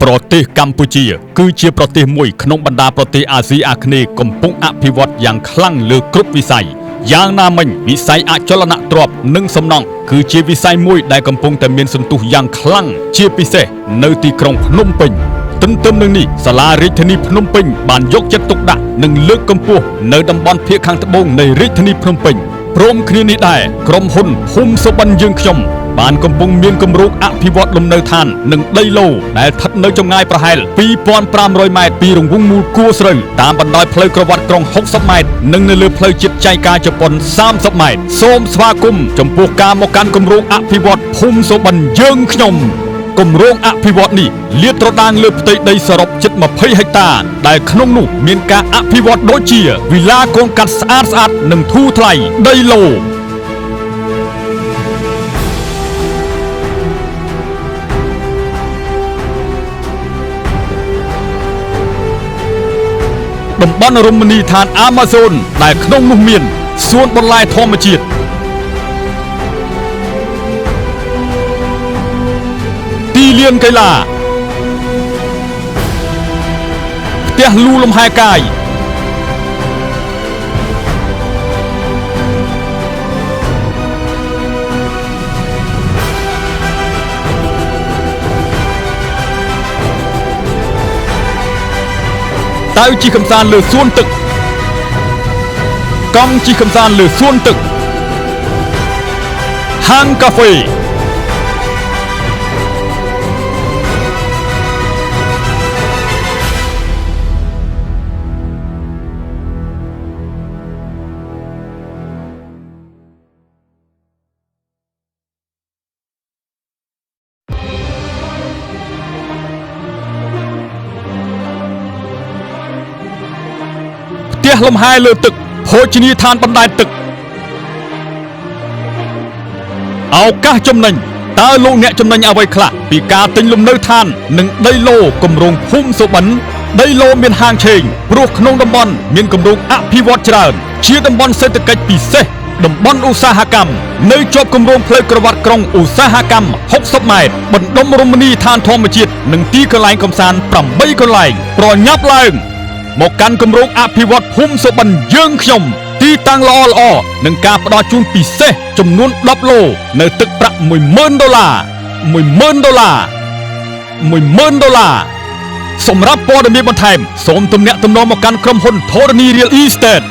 ប្រទេសកម្ពុជាគឺជាប្រទេសមួយក្នុងបណ្ដាប្រទេសអាស៊ីអាគ្នេយ៍កំពុងអភិវឌ្ឍយ៉ាងខ្លាំងលើគ្រប់វិស័យយ៉ាងណាមិញវិស័យអចលនទ្រព្យនិងសំណង់គឺជាវិស័យមួយដែលកំពុងតែមានសន្ទុះយ៉ាងខ្លាំងជាពិសេសនៅទីក្រុងភ្នំពេញទន្ទឹមនឹងនេះសាលារាជធានីភ្នំពេញបានយកចិត្តទុកដាក់និងលើកកម្ពស់នៅតំបន់ភាគខាងត្បូងនៃរាជធានីភ្នំពេញព្រមគ្នានេះដែរក្រុមហ៊ុនភូមិសុបិនយើងខ្ញុំបានកំពុងមានគម្រោងអភិវឌ្ឍលំនៅឋាននិងដីឡូដែលស្ថិតនៅចម្ងាយប្រហែល 2500 ម៉ែត្រពីរង្វង់មូលគួរស្រូវតាមបណ្ដោយផ្លូវក្រវ៉ាត់ក្រុង60ម៉ែត្រនិងនៅលើផ្លូវជាតិចៃការជប៉ុន30ម៉ែត្រសូមស្វាគមន៍ចំពោះការមកកាន់គម្រោងអភិវឌ្ឍភូមិសុបិនយើងខ្ញុំគម្រោងអភិវឌ្ឍនេះលាតត្រដាងលើផ្ទៃដីសរុបជិត20ហិកតាដែលក្នុងនោះមានការអភិវឌ្ឍដូចជាវិឡាកូនកាត់ស្អាតនិងធូរថ្លៃដីឡូតំបន់រមណីយដ្ឋាន Amazon ដែលក្នុងនោះមានសួនបន្លែធម្មជាតិទីលានកីឡាផ្ទះលូលំហែកាយតៅជិះកំសាន្តលើសួនទឹកកង់ជិះកំសាន្តលើសួនទឹកហាងកាហ្វេផ្ទះលំហែលើទឹកភោជនីយដ្ឋានបណ្ដែតទឹកឱកាសចំណេញតើលោកអ្នកចំណេញអ្វីខ្លះពីការទិញលំនៅឋាននិងដីឡូគម្រោងភូមិសុបិនដីឡូមានហាងឆេងព្រោះក្នុងតំបន់មានគម្រោងអភិវឌ្ឍច្រើនជាតំបន់សេដ្ឋកិច្ចពិសេសតំបន់ឧស្សាហកម្មនៅជាប់គម្រោងផ្លូវក្រវ៉ាត់ក្រុងឧស្សាហកម្ម60ម៉ែត្របណ្ដុំរមណីយដ្ឋានធម្មជាតិនិងទីកន្លែងកម្សាន្ត8កន្លែងប្រញាប់ឡើងមកកាន់គម្រោងអភិវឌ្ឍភូមិសុបិនយើងខ្ញុំទីតាំងល្អនិងការផ្ដល់ជូនពិសេសចំនួន10ឡូនៅទឹកប្រាក់$10000សម្រាប់ព័ត៌មានបន្ថែមសូមទំនាក់ទំនងមកកាន់ក្រុមហ៊ុនធរណី Real Estate